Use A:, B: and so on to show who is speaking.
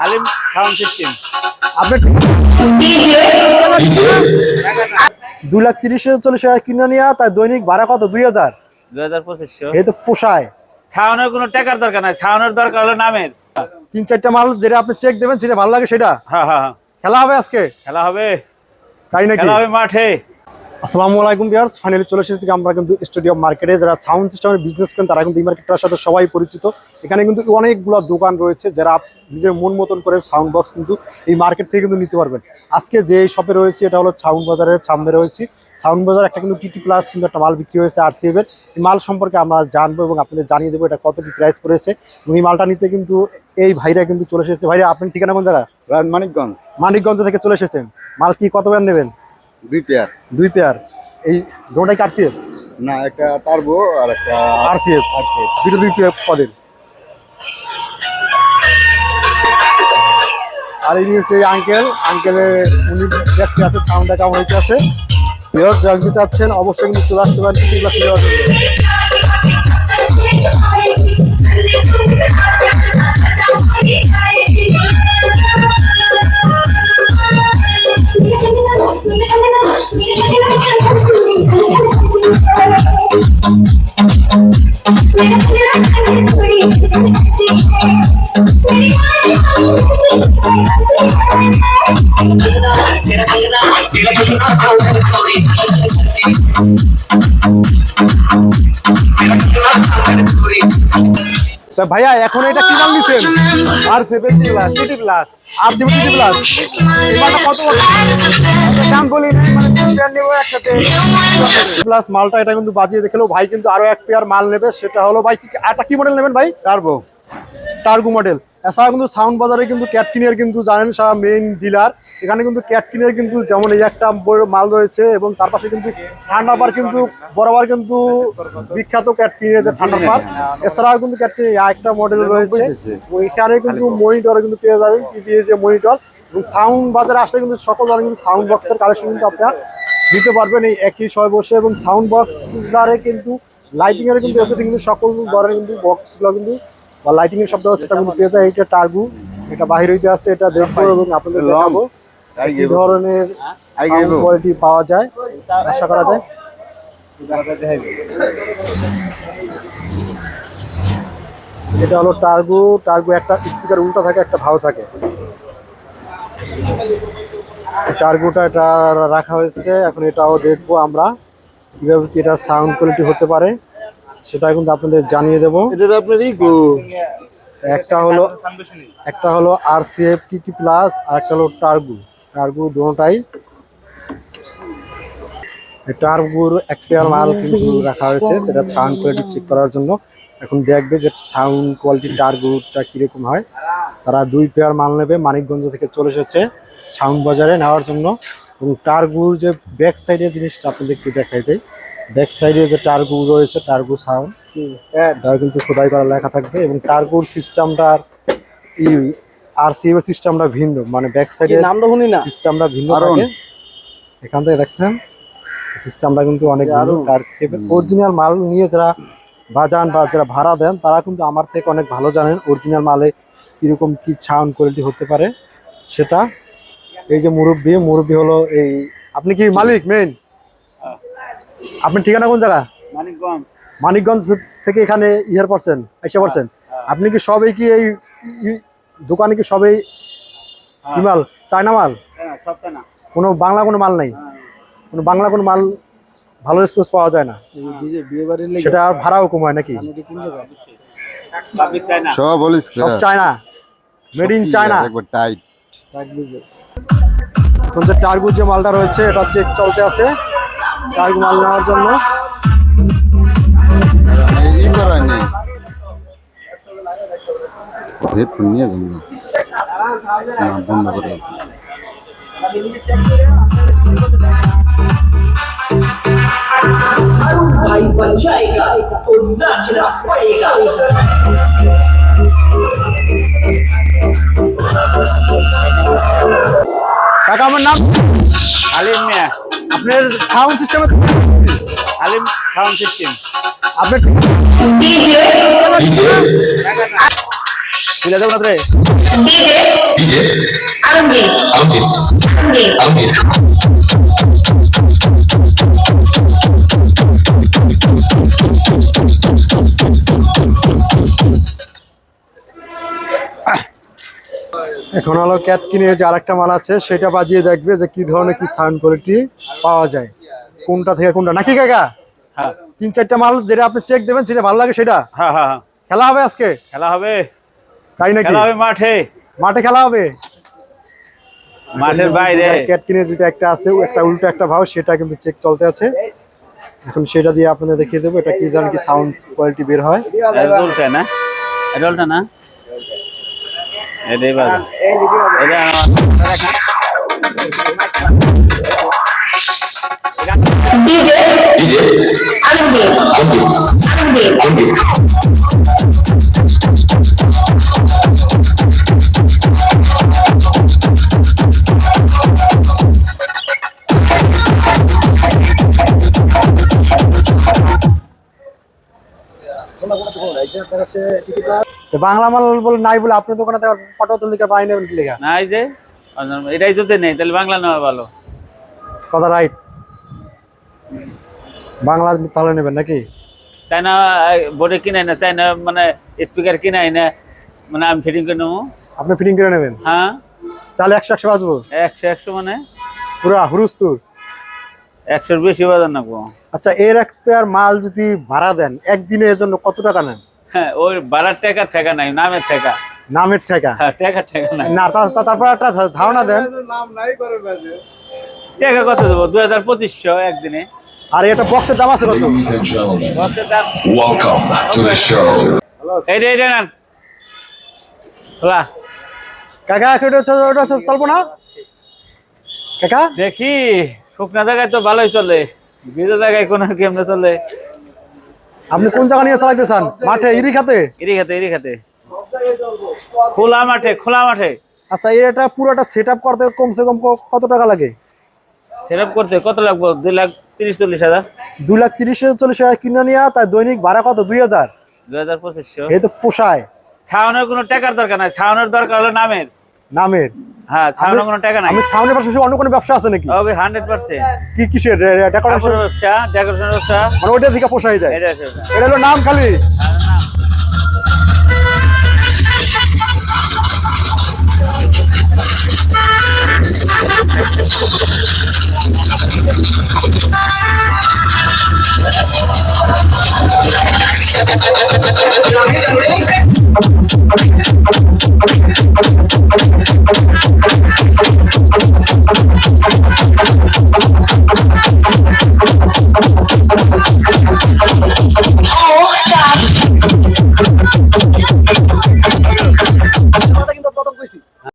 A: আলিম sound system.
B: আপনি 2,30,000-40,000 কিনে নিয়ে তাই দৈনিক ভাড়া কত? 2,000।
A: 2,2500।
B: এই তো পোষায়।
A: ছাউনের কোনো টাকার দরকার নাই, ছাউনের দরকার হলো নামের।
B: 3-4টা মাল যেটা আপনি চেক দেবেন যেটা ভালো লাগে সেটা
A: হ্যাঁ হ্যাঁ হ্যাঁ,
B: খেলা হবে আজকে।
A: খেলা হবে,
B: তাই নাকি?
A: খেলা হবে মাঠে।
B: আসসালামু আলাইকুম ভিউয়ার্স, ফাইনালি চলে এসেছি আমরা কিন্তু স্টুডিও মার্কেটে। যারা সাউন্ড সিস্টেমের বিজনেস করেন তারা কিন্তু এই মার্কেটটার সাথে সবাই পরিচিত। এখানে কিন্তু অনেকগুলো দোকান রয়েছে যারা নিজের মন মতন করে সাউন্ড বক্স কিন্তু এই মার্কেট থেকে কিন্তু নিতে পারবেন। আজকে যে শপে রয়েছে এটা হলো সাউন্ড বাজারের সামনে রয়েছে। সাউন্ড বাজার একটা কিন্তু টিটি প্লাস কিন্তু একটা মাল বিক্রি হয়েছে RCF এর। এই মাল সম্পর্কে আমরা জানবো এবং আপনাদের জানিয়ে দেবো এটা কত কি প্রাইস পড়েছে। এবং এই মালটা নিতে কিন্তু এই ভাইরা কিন্তু চলে এসেছে। ভাইরা আপনার ঠিকানা কোন জায়গা?
C: মানিকগঞ্জ।
B: মানিকগঞ্জ থেকে চলে এসেছেন। মাল কি কত পেয়ার নেবেন?
C: 2 পেয়ার।
B: 2 পেয়ার। এই দুটোটাই RCF
C: না, একটা টার্বো আর একটা
B: RCF। দুটো 2 পেয়ার পদের। আর এই হচ্ছে আঙ্কেলের উনি দেখতে আছে সাউন্ডটা কেমন হইতে আছে। জানতে চাচ্ছেন অবশ্যই কিন্তু চলে আসতে পারেন টিটি প্লাস দেওয়ার জন্য। ভাইয়া এখন এটা কি নাম দিচ্ছেন? RCF TT plus. RCF TT plus এবারটা কত দাম বলি মানে পেয়ার নেব একসাথে প্লাস মালটা এটা কিন্তু বাজিয়ে দেখলো ভাই কিন্তু আরো এক পেয়ার মাল নেবে। সেটা হলো ভাই এটা কি মডেল নেবেন ভাই? টার্গো মডেল। এছাড়া কিন্তু সাউন্ড বাজারে কিন্তু ক্যাটকিনের কিন্তু জানেন সারা মেইন ডিলার। এখানে কিন্তু ক্যাটকিনের কিন্তু যেমন এই একটা মাল রয়েছে এবং তার পাশে কিন্তু ঠান্ডাপার কিন্তু বরাবর কিন্তু বিখ্যাত ক্যাটকিনের যে ঠান্ডাপার। এছাড়াও কিন্তু ক্যাটকিনের একটা মডেল রয়েছে। এখানে কিন্তু মনিটর কিন্তু পেয়ে যাবেন, টিভিএস যে মনিটর। এবং সাউন্ড বাজারে আসলে কিন্তু সকল ধরনের কিন্তু সাউন্ড বক্সের কালেকশন কিন্তু আপনারা দিতে পারবেন এই একই সময় বসে। এবং সাউন্ড বক্স দ্বারা কিন্তু লাইটিং এর কিন্তু এভরিথিং কিন্তু সকল ধরনের কিন্তু বক্সগুলো কিন্তু বা লাইটিং এর শব্দ সেটা কিন্তু পেয়ে যায়। এটা টার্বো, এটা বাহির হইতে আছে, এটা দেখবো এবং আপনাদের দেখাবো কি ধরনের কোয়ালিটি পাওয়া যায় আশা করা যায়। এটা হলো টার্বো একটা স্পিকার উল্টা থাকে, একটা ভালো থাকে। টার্বোটা এটা রাখা হয়েছে। এখন এটাও দেখবো আমরা কিভাবে কি এটা সাউন্ড কোয়ালিটি হতে পারে সেটা কিন্তু আপনাদের জানিয়ে দেবো।
C: এটা আপনার
B: একটা হলো RCF টিটি প্লাস আর একটা হলো টার্বো দুটোটাই। টার্বোর এক পেয়ার মাল কিন্তু রাখা হয়েছে সেটা সাউন্ড কোয়ালিটি চেক করার জন্য। এখন দেখবে যে সাউন্ড কোয়ালিটি টার্বোটা কিরকম হয়। তারা 2 পেয়ার মাল নেবে, মানিকগঞ্জ থেকে চলে এসেছে সাউন্ড বাজারে নেওয়ার জন্য। এবং টার্বোর যে ব্যাক সাইডের জিনিসটা আপনাদের একটু দেখাই দেয়। ব্যাক সাইডে যে টার্বো রয়েছে, টার্বো সাউন্ড এটা কিন্তু খোদাই করা লেখা থাকবে। এবং টার্বোর সিস্টেমটার RCF এর সিস্টেমটা ভিন্ন, মানে ব্যাক সাইডে সিস্টেমটা ভিন্ন থাকে। এখান থেকে দেখছেন সিস্টেমটা কিন্তু অনেক ভালো। RCF এর অরিজিনাল মাল নিয়ে যারা বাজান বা যারা ভাড়া দেন তারা কিন্তু আমার থেকে অনেক ভালো জানেন অরিজিনাল মালে কিরকম কি সাউন্ড কোয়ালিটি হতে পারে সেটা। এই যে মুরব্বী হলো এই। আপনি কি মালিক মেইন? আপনার ঠিকানা কোন জায়গা? মানিকগঞ্জ থেকে এখানে পড়ছেন, এসে পড়ছেন। আপনি কি সবাই কি এই দোকানে কি সবাই কি মাল চায়না মাল? কোনো বাংলা কোনো মাল নাই? কোনো বাংলা কোনো মাল ভালো স্পেস পাওয়া যায় না, সেটা ভাড়াও কম হয় নাকি? সব চায়না, মেড ইন চায়না। এখন যে টার্বো যে মালটা রয়েছে এটা চেক চলতে আছে টার্বো মাল নেওয়ার জন্য।
C: বন্ধ করে
D: भाई बचाएगा तो नाचना पड़ेगा।
B: কাকা আমার নাম
A: আলিম মিয়া।
B: আপনার সাউন্ড সিস্টেমে
A: আলিম সাউন্ড সিস্টেম।
B: আপনার
A: তুলে দেবো না রে।
E: ডিজে আলমগীর আলমগীর
B: এখন হলো ক্যাট কিনে যে আরেকটা মাল আছে সেটা বাজিয়ে দেখবে যে কি ধরনের কি সাউন্ড কোয়ালিটি পাওয়া যায়, কোনটা থেকে কোনটা, নাকি কাকা?
A: হ্যাঁ
B: 3-4টা মাল যেটা আপনি চেক দেবেন যেটা ভালো লাগে সেটা
A: হ্যাঁ হ্যাঁ হ্যাঁ।
B: খেলা হবে আজকে,
A: খেলা হবে,
B: তাই নাকি?
A: খেলা হবে মাঠে,
B: মাঠে খেলা হবে
A: মাঠের বাইরে।
B: ক্যাট কিনে যেটা একটা আছে একটা উল্টো একটা ভাও সেটা কিন্তু চেক চলতে আছে, এখন সেটা দিয়ে আপনাদের দেখিয়ে দেবো এটা কি ধরনের কি সাউন্ড কোয়ালিটি বের হয়।
A: এটা উল্টা না, এটা উল্টা না, এটাই বাজে। এটা
E: ডিজে আলমগীর আলমগীর আলমগীর
B: তো বাংলা মাল বলে নাই বলে আপনি দোকানে পটল লিখে পাই নেবেন কি লেখা,
A: নাই যে এটাই যদি নেই তাহলে বাংলা নেওয়া ভালো।
B: কথা রাইট, বাংলা তাহলে নেবেন নাকি?
A: চাইনা বোর্ডে কিনাই না, চাইনা মানে স্পিকার কিনাই না, মানে আমি ফিটিং করে নেবো।
B: আপনি ফিটিং করে নেবেন,
A: হ্যাঁ
B: তাহলে 100 বাজবো
A: 100 মানে
B: পুরা হুরুস্তুর।
A: 100 বেশি বাজার নাকবো।
B: আচ্ছা এর এক পেয়ার মাল যদি ভাড়া দেন একদিনের জন্য কত টাকা নেন?
A: হ্যাঁ ওই ভাড়ার টাকার টাকা নাই, নামের টাকা।
B: নামের টাকা
A: হ্যাঁ টাকার টাকা নাই।
B: না তারপর একটা ধারণা দেন,
A: টাকা কত দেবো? 2500 একদিনে।
B: আর এটা বক্সের দাম আছে কত?
E: Ladies and gentlemen,
A: বক্সের দাম
E: welcome to the show.
A: এইটা নেন খোলা।
B: কাকা ওটা চলবো না কাকা?
A: দেখি শুকনা জায়গায় তো ভালোই চলে, ভিজা জায়গায় কোনো কেমনে চলে?
B: আপনি কোন জায়গা নিয়ে চালাইতে চান? মাঠে ইরি খাতে?
A: ইরি খাতে খোলা মাঠে, খোলা মাঠে।
B: আচ্ছা এটা পুরোটা সেট আপ করতে কমসে কম কত টাকা লাগে?
A: সেটআপ করতে কত লাগবে? 2,30,40,000।
B: 2,30,000-40,000 কিনে নিয়ে তাই দৈনিক ভাড়া কত? 2,000।
A: 2,2500।
B: এই তো পোষায়।
A: ছাউনের কোনো টাকার দরকার নাই, ছাউনের দরকার হলো নামের।
B: নামের?
A: হ্যাঁ ছাউনের কোনো টাকা নাই।
B: আমি সাউন্ডের পাশাপাশি অন্য কোনো ব্যবসা আছে নাকি?
A: হবে 100%।
B: কি কিসের ডেকোরেশন
A: ব্যবসা, ডেকোরেশন ব্যবসা,
B: মানে ওইটা দিকে পোষায় যায়?
A: এটা
B: এটা হলো নাম খালি।